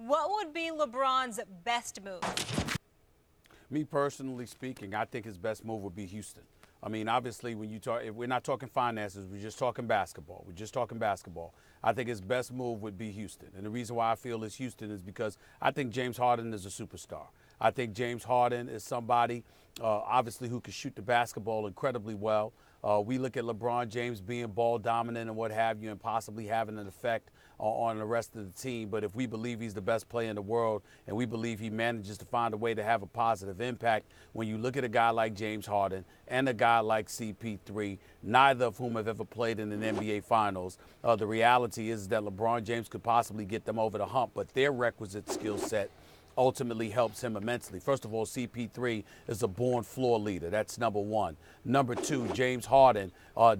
What would be LeBron's best move? Me personally speaking, I think his best move would be Houston. I mean, obviously, when you talk, if we're not talking finances, we're just talking basketball. We're just talking basketball. I think his best move would be Houston. And the reason why I feel it's Houston is because I think James Harden is a superstar. I think James Harden is somebody, obviously, who can shoot the basketball incredibly well. We look at LeBron James being ball dominant and what have you and possibly having an effect on the rest of the team. But if we believe he's the best player in the world and we believe he manages to find a way to have a positive impact, when you look at a guy like James Harden and a guy like CP3, neither of whom have ever played in an NBA Finals, the reality is that LeBron James could possibly get them over the hump, but their requisite skill set ultimately helps him immensely. First of all, CP3 is a born floor leader. That's number one. Number two, James Harden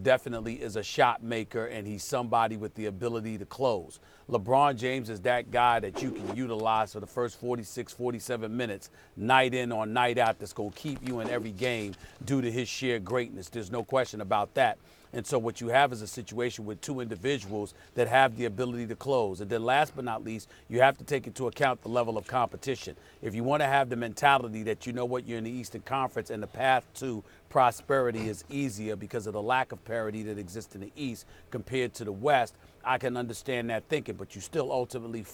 definitely is a shot maker, and he's somebody with the ability to close. LeBron James is that guy that you can utilize for the first 46, 47 minutes, night in or night out, that's going to keep you in every game due to his sheer greatness. There's no question about that. And so what you have is a situation with two individuals that have the ability to close. And then last but not least, you have to take into account the level of competition. If you want to have the mentality that you know what, you're in the Eastern Conference and the path to prosperity is easier because of the lack of parity that exists in the East compared to the West, I can understand that thinking, but you still ultimately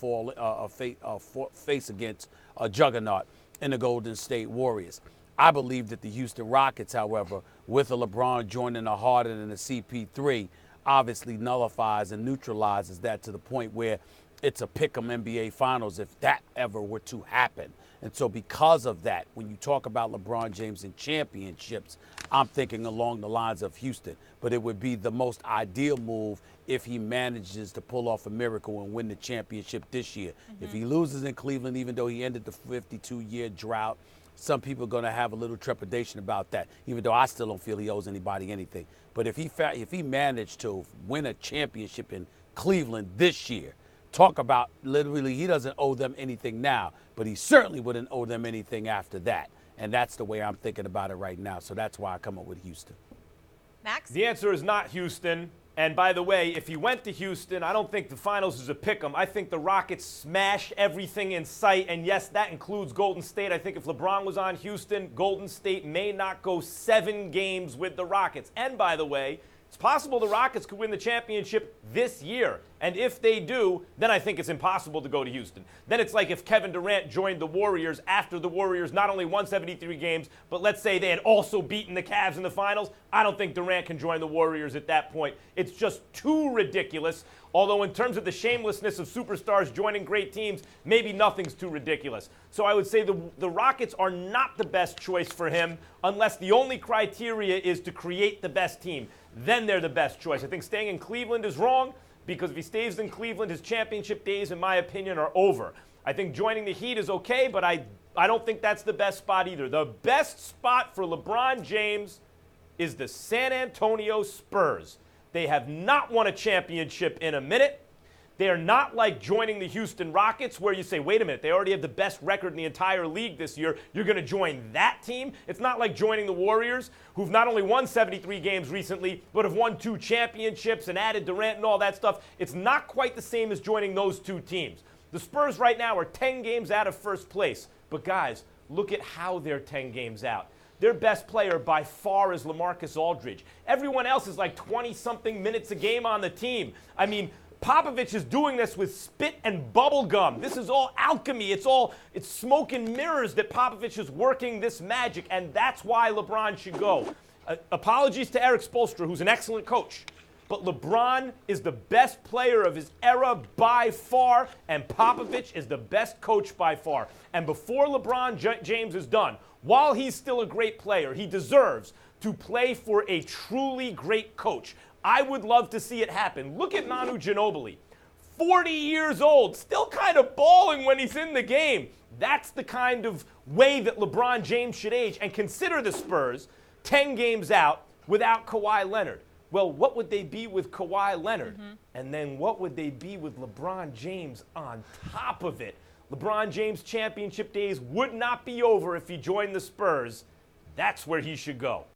face against a juggernaut in the Golden State Warriors. I believe that the Houston Rockets, however, with a LeBron joining a Harden and a CP3, obviously nullifies and neutralizes that to the point where it's a pick-em NBA Finals if that ever were to happen. And so because of that, when you talk about LeBron James and championships, I'm thinking along the lines of Houston. But it would be the most ideal move if he manages to pull off a miracle and win the championship this year. If he loses in Cleveland, even though he ended the 52-year drought, some people are going to have a little trepidation about that, even though I still don't feel he owes anybody anything. But if he managed to win a championship in Cleveland this year, talk about literally he doesn't owe them anything now, but he certainly wouldn't owe them anything after that. And that's the way I'm thinking about it right now. So that's why I come up with Houston. Max? The answer is not Houston. And by the way, if he went to Houston, I don't think the finals is a pick-em. I think the Rockets smash everything in sight. And yes, that includes Golden State. I think if LeBron was on Houston, Golden State may not go 7 games with the Rockets. And by the way, it's possible the Rockets could win the championship this year. And if they do, then I think it's impossible to go to Houston. Then it's like if Kevin Durant joined the Warriors after the Warriors not only won 73 games, but let's say they had also beaten the Cavs in the finals. I don't think Durant can join the Warriors at that point. It's just too ridiculous. Although in terms of the shamelessness of superstars joining great teams, maybe nothing's too ridiculous. So I would say the Rockets are not the best choice for him unless the only criteria is to create the best team. Then they're the best choice. I think staying in Cleveland is wrong because if he stays in Cleveland, his championship days, in my opinion, are over. I think joining the Heat is okay, but I don't think that's the best spot either. The best spot for LeBron James is the San Antonio Spurs. They have not won a championship in a minute. They are not like joining the Houston Rockets where you say, wait a minute, they already have the best record in the entire league this year. You're going to join that team? It's not like joining the Warriors, who've not only won 73 games recently, but have won 2 championships and added Durant and all that stuff. It's not quite the same as joining those 2 teams. The Spurs right now are 10 games out of first place. But guys, look at how they're 10 games out. Their best player by far is LaMarcus Aldridge. Everyone else is like 20-something minutes a game on the team. I mean, Popovich is doing this with spit and bubble gum. This is all alchemy. It's smoke and mirrors that Popovich is working this magic, and that's why LeBron should go. Apologies to Eric Spoelstra, who's an excellent coach, but LeBron is the best player of his era by far, and Popovich is the best coach by far. And before LeBron James is done, while he's still a great player, he deserves to play for a truly great coach. I would love to see it happen. Look at Manu Ginobili, 40 years old, still kind of balling when he's in the game. That's the kind of way that LeBron James should age. And consider the Spurs 10 games out without Kawhi Leonard. Well, what would they be with Kawhi Leonard? And then what would they be with LeBron James on top of it? LeBron James' championship days would not be over if he joined the Spurs. That's where he should go.